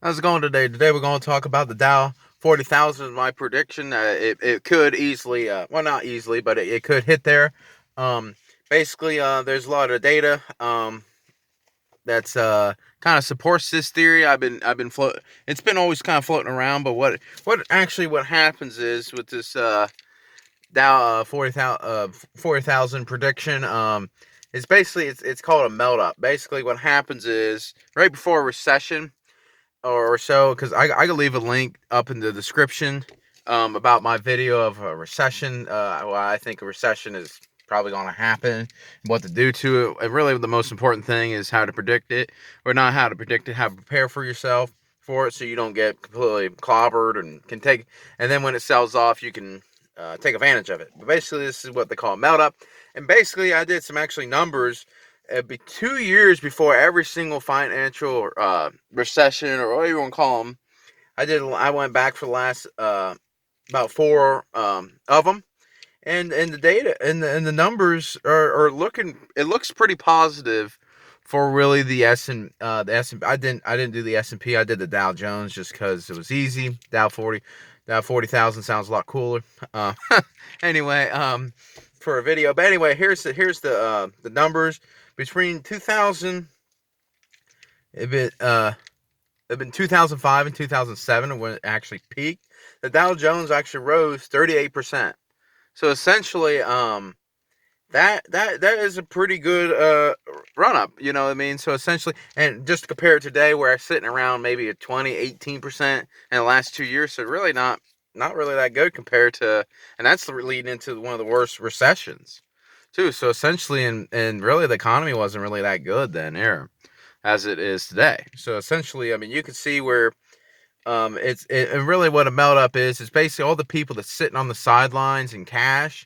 How's it going today? Today we're going to talk about the Dow 40,000. My prediction, it could easily, well, not easily, but it could hit there. Um, basically, there's a lot of data that's kind of supports this theory. I've been float. It's been always kind of floating around, but what happens is with this Dow 40,000 prediction, it's basically it's called a melt up. Basically, what happens is right before a recession or so, because I can leave a link up in the description about my video of a recession. Well, I think a recession is probably going to happen, what to do to it. And really, the most important thing is how to predict it, or not how to predict it, how to prepare for yourself for it, so you don't get completely clobbered and can take. And then when it sells off, you can take advantage of it. But basically, this is what they call a melt up. And basically, I did some actually numbers. It'd be 2 years before every single financial recession, or whatever you want to call them. I went back for the last about four of them, and the data and the numbers are looking. It looks pretty positive for really the S and I didn't do the S&P. I did the Dow Jones just because it was easy. Dow 40,000 sounds a lot cooler. Uh, anyway, for a video. But anyway, here's the numbers between 2000. It been 2005 and 2007 when it actually peaked. The Dow Jones actually rose 38%. So essentially, that is a pretty good run up. You know what I mean? So essentially, and just to compare it today, where I'm sitting around maybe a 18% in the last 2 years. So really not really that good compared to, and that's leading into one of the worst recessions too. So essentially, and really the economy wasn't really that good then here as it is today. So essentially, I mean, you can see where and really what a melt up is basically all the people that's sitting on the sidelines in cash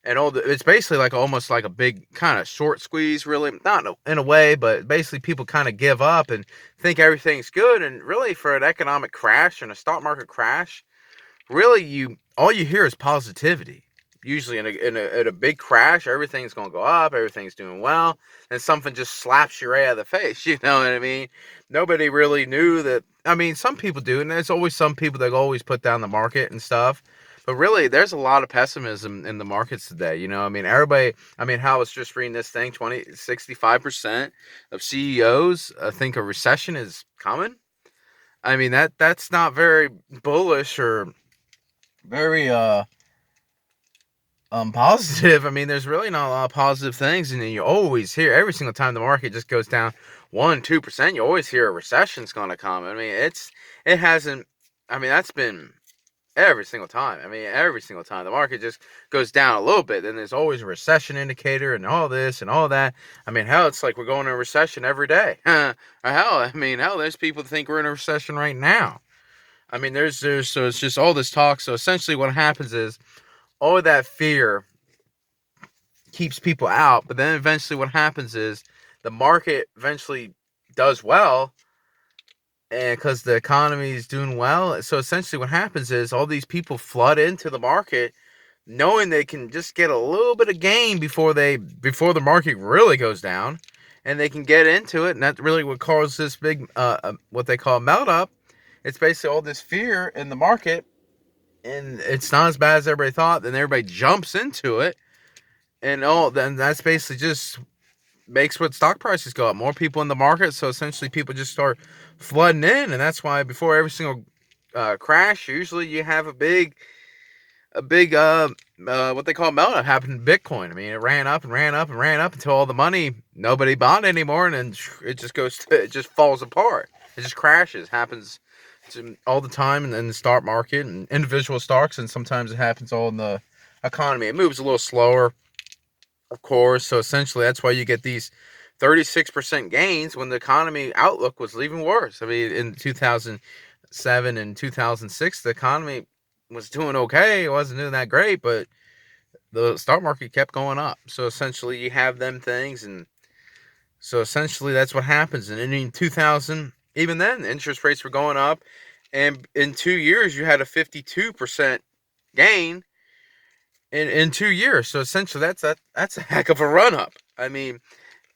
and it's basically like almost like a big kind of short squeeze, really, not in a way, but basically people kind of give up and think everything's good. And really, for an economic crash and a stock market crash, really all you hear is positivity. Usually in a big crash, everything's gonna go up, everything's doing well, and something just slaps you right out of the face. You know what I mean? Nobody really knew that. I mean, some people do, and there's always some people that always put down the market and stuff. But really, there's a lot of pessimism in the markets today. You know, I mean, everybody. I mean, how I was just reading this thing: 65% of CEOs think a recession is coming. I mean, that's not very bullish or very positive. I mean, there's really not a lot of positive things, and then you always hear every single time the market just goes down 1-2%, you always hear a recession's gonna come. I mean, it hasn't. I mean, that's been every single time. I mean, every single time the market just goes down a little bit, then there's always a recession indicator and all this and all that. I mean, hell, it's like we're going to a recession every day. Or hell, I mean, hell, there's people that think we're in a recession right now. I mean, there's so it's just all this talk. So essentially, what happens is all of that fear keeps people out, but then eventually, what happens is the market eventually does well, and because the economy is doing well. So essentially, what happens is all these people flood into the market, knowing they can just get a little bit of gain before the market really goes down, and they can get into it, and that's really what causes this big what they call melt up. It's basically all this fear in the market, and it's not as bad as everybody thought. Then everybody jumps into it, and then that's basically just makes what stock prices go up. More people in the market, so essentially people just start flooding in, and that's why before every single crash, usually you have a big what they call meltdown happened in Bitcoin. I mean, it ran up and ran up and ran up until all the money nobody bought anymore, and then it just falls apart. It just crashes. Happens all the time in the stock market and individual stocks, and sometimes it happens all in the economy. It moves a little slower, of course. So essentially, that's why you get these 36% gains when the economy outlook was even worse. I mean, in 2007 and 2006, the economy was doing okay. It wasn't doing that great, but the stock market kept going up. So essentially, you have them things, and so essentially, that's what happens. And in 2000, even then, interest rates were going up, and in 2 years, you had a 52% gain in 2 years. So essentially, that's a heck of a run up. I mean,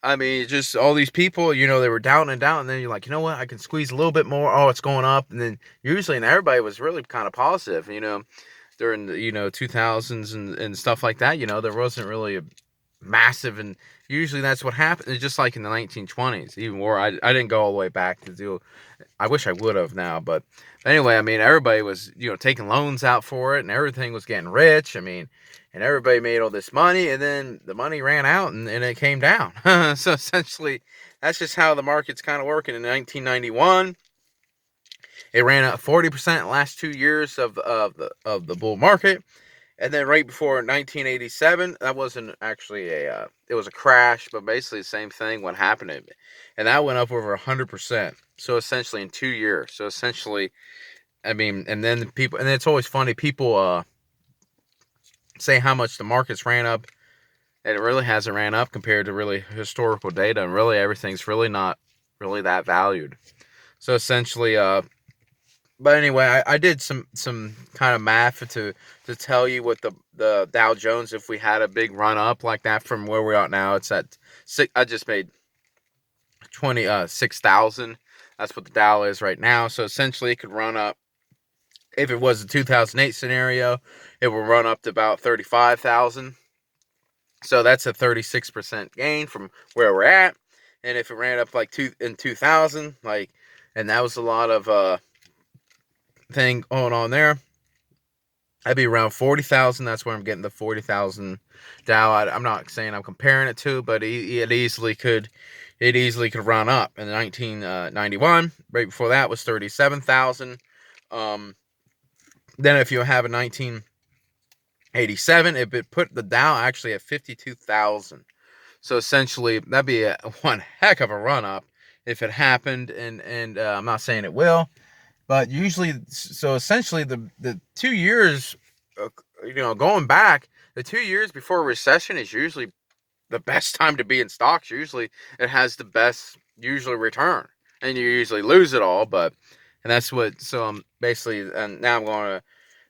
I mean, just all these people, they were down and down, and then you're like, you know what, I can squeeze a little bit more. Oh, it's going up, and then usually, and everybody was really kind of positive, during the 2000s and stuff like that. There wasn't really a massive, and usually that's what happened. It's just like in the 1920s, even more. I didn't go all the way back to do. I wish I would have now, but anyway, I mean, everybody was taking loans out for it, and everything was getting rich. I mean, and everybody made all this money, and then the money ran out, and it came down. So essentially, that's just how the market's kind of working. In 1991, it ran up 40% last 2 years of the bull market. And then right before 1987, that wasn't actually it was a crash, but basically the same thing. What happened to it, and that went up over 100%. So essentially in 2 years. So essentially, I mean, and then people, and it's always funny. People say how much the markets ran up, and it really hasn't ran up compared to really historical data, and really everything's really not really that valued. So essentially, but anyway, I did some kind of math to tell you what the Dow Jones, if we had a big run up like that from where we are now, it's at six. I just made 6,000. That's what the Dow is right now. So essentially, it could run up. If it was a 2008 scenario, it would run up to about 35,000. So that's a 36% gain from where we're at. And if it ran up like in 2000, and that was a lot of thing going on there, I'd be around 40,000. That's where I'm getting the 40,000 Dow. I'm not saying I'm comparing it to, but it easily could run up. In 1991, right before that was 37,000. Then if you have a 1987, it put the Dow actually at 52,000. So essentially, that'd be one heck of a run up if it happened. And I'm not saying it will. But usually, so essentially, the 2 years, going back, the 2 years before a recession is usually the best time to be in stocks. Usually, it has the best return, and you usually lose it all. And that's what. So I'm basically, and now I'm going to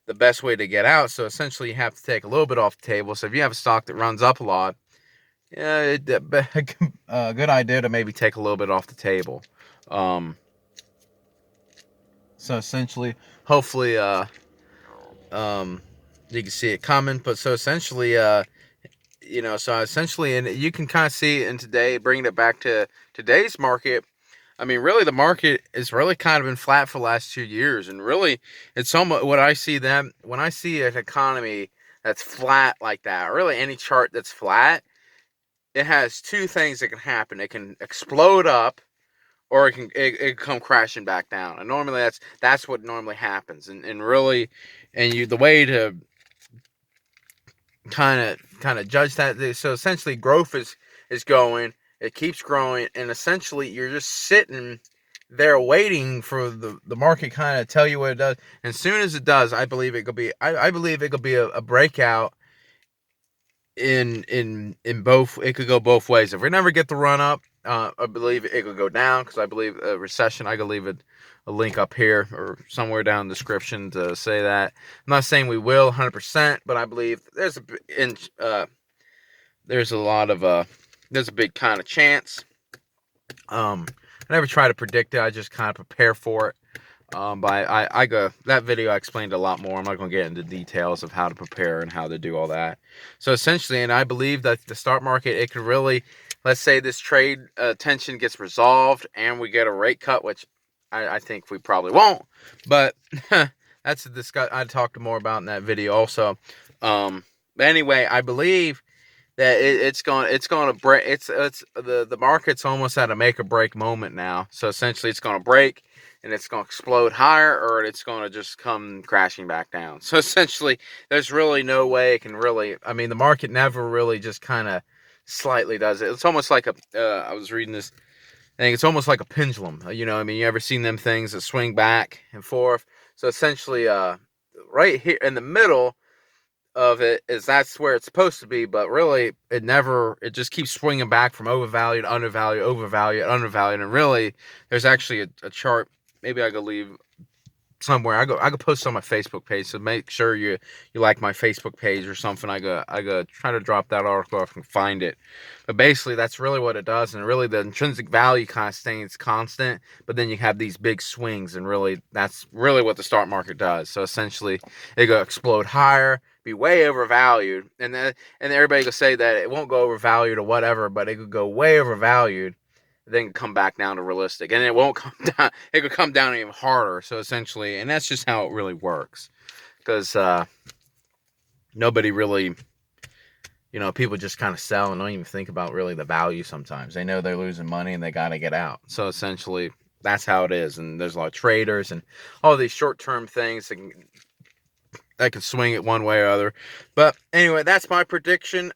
the best way to get out. So essentially, you have to take a little bit off the table. So if you have a stock that runs up a lot, yeah, a good idea to maybe take a little bit off the table. So essentially, hopefully, you can see it coming. But so essentially, and you can kind of see in today, bringing it back to today's market. I mean, really, the market has really kind of been flat for the last 2 years, and really, it's almost what I see when I see an economy that's flat like that. Really, any chart that's flat, it has two things that can happen. It can explode up, or it come crashing back down. And normally that's what normally happens. And really, the way to kind of judge that. So essentially, growth is going. It keeps growing, and essentially, you're just sitting there waiting for the market kind of tell you what it does. And as soon as it does, I believe it could be. I believe it could be a breakout. In both, it could go both ways. If we never get the run up, I believe it could go down, because I believe a recession. I could leave a link up here or somewhere down in the description to say that. I'm not saying we will 100%, but I believe there's a big kind of chance. I never try to predict it. I just kind of prepare for it. But I go, that video I explained a lot more. I'm not going to get into details of how to prepare and how to do all that. So essentially, and I believe that the stock market, it could really, let's say this trade tension gets resolved and we get a rate cut, which I think we probably won't. But that's a discuss. I talked more about in that video also. But anyway, I believe that it's going to break. It's the market's almost at a make or break moment now. So essentially, it's going to break, and it's going to explode higher, or it's going to just come crashing back down. So essentially, there's really no way it can really. I mean, the market never really just kind of slightly does it. It's almost like I was reading this thing. It's almost like a pendulum. I mean, you ever seen them things that swing back and forth? So essentially, right here in the middle of it is that's where it's supposed to be, but really it just keeps swinging back from overvalued, undervalued, overvalued, undervalued, and really there's actually a chart. Maybe I could leave somewhere. I go post on my Facebook page, so make sure you like my Facebook page or something. I go try to drop that article if I can find it. But basically, that's really what it does, and really the intrinsic value kind of stays constant. But then you have these big swings, and really that's really what the stock market does. So essentially, it go explode higher, be way overvalued, and everybody will say that it won't go overvalued or whatever, but it could go way overvalued, then come back down to realistic, and it won't come down. It could come down even harder. So essentially, and that's just how it really works, because nobody really, people just kind of sell and don't even think about really the value. Sometimes they know they're losing money and they got to get out. So essentially, that's how it is. And there's a lot of traders and all these short-term things that can swing it one way or other. But anyway, that's my prediction.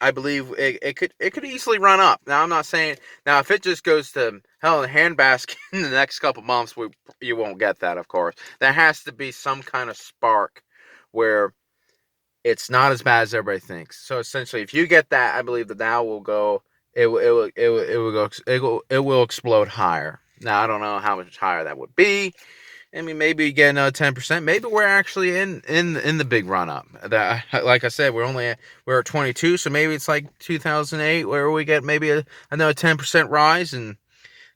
I believe it could easily run up. Now I'm not saying now if it just goes to hell in a handbasket in the next couple months, you won't get that, of course. There has to be some kind of spark where it's not as bad as everybody thinks. So essentially, if you get that, I believe the Dow will go. It will explode higher. Now I don't know how much higher that would be. I mean, maybe get another 10%. Maybe we're actually in the big run up. That, like I said, we're at 22, so maybe it's like 2008 where we get maybe another 10% rise, and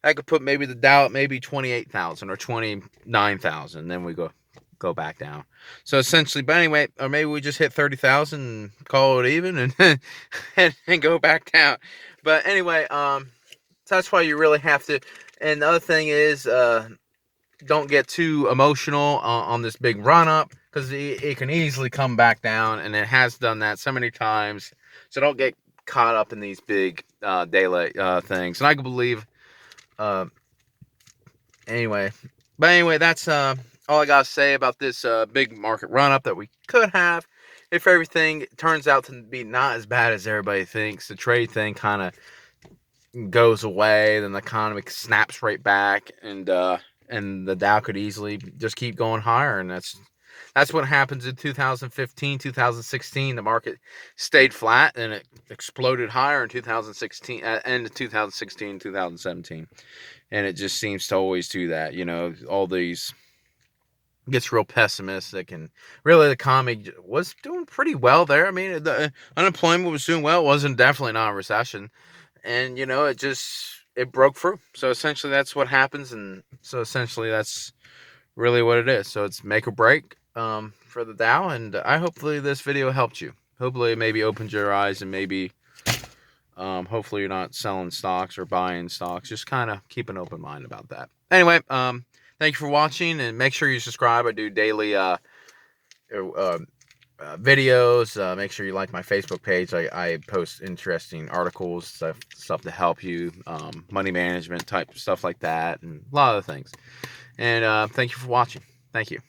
that could put maybe the Dow at maybe 28,000 or 29,000. Then we go back down. So essentially, but anyway, or maybe we just hit 30,000 and call it even, and and go back down. But anyway, so that's why you really have to. And the other thing is, don't get too emotional on this big run up, because it can easily come back down, and it has done that so many times. So don't get caught up in these big daylight things. And I can believe anyway. But anyway, that's all I gotta say about this big market run up that we could have. If everything turns out to be not as bad as everybody thinks, the trade thing kind of goes away, then the economy snaps right back, and the Dow could easily just keep going higher, and that's what happens in 2015, 2016. The market stayed flat, and it exploded higher in 2016, end of 2016, 2017, and it just seems to always do that. All these gets real pessimistic, and really the economy was doing pretty well there. I mean, the unemployment was doing well. It wasn't definitely not a recession. And it broke through. So essentially that's what happens, and so essentially that's really what it is. So it's make or break for the Dow, and I hopefully this video helped you. Hopefully it maybe opened your eyes, and maybe hopefully you're not selling stocks or buying stocks. Just kind of keep an open mind about that. Anyway, thank you for watching, and make sure you subscribe. I do daily videos. Make sure you like my Facebook page. I post interesting articles, stuff to help you, money management type stuff like that, and a lot of things. And thank you for watching. Thank you.